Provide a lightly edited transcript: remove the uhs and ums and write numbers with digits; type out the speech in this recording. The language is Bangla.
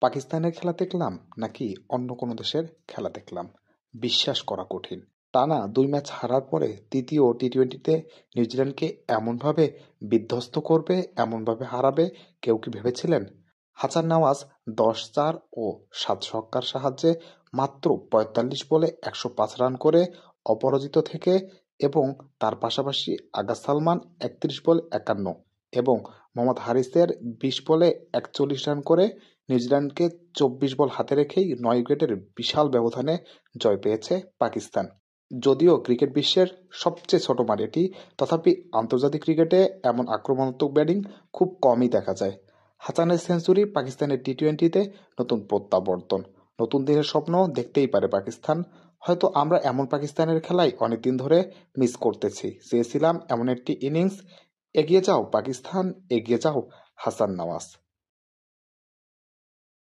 পাকিস্তানের খেলা দেখলাম নাকি অন্য কোনো দেশের খেলা দেখলাম বিশ্বাস করা কঠিন। টানা ২ ম্যাচ হারার পরে তৃতীয় টি-টোয়েন্টিতে নিউজিল্যান্ডকে এমনভাবে বিধ্বস্ত করবে, এমনভাবে হারাবে, কেউ কি ভেবেছিলেন? হাসান নওয়াজ ১০-৪ ও ৭ ছক্কার সাহায্যে মাত্র ৪৫ বলে ১০৫ রান করে অপরাজিত থেকে এবং তার পাশাপাশি আগা সালমান ৩১ বলে ৫১ এবং মোহাম্মদ হারিসের ২০ বলে ৪১ রান করে নিউজিল্যান্ডকে ২৪ বল হাতে রেখেই ৯ উইকেটের বিশাল ব্যবধানে জয় পেয়েছে পাকিস্তান। যদিও ক্রিকেট বিশ্বের সবচেয়ে ছোট মাঠ এটি, তথাপি আন্তর্জাতিক ক্রিকেটে এমন আক্রমণাত্মক ব্যাটিং খুব কমই দেখা যায়। হাসানের সেঞ্চুরি পাকিস্তানের টি-টোয়েন্টিতে নতুন প্রত্যাবর্তন, নতুন দিনের স্বপ্ন দেখতেই পারে পাকিস্তান। হয়তো আমরা এমন পাকিস্তানের খেলাই অনেকদিন ধরে মিস করতেছি। চেয়েছিলাম এমন একটি ইনিংস। এগিয়ে যাও পাকিস্তান, এগিয়ে যাও হাসান নওয়াজ।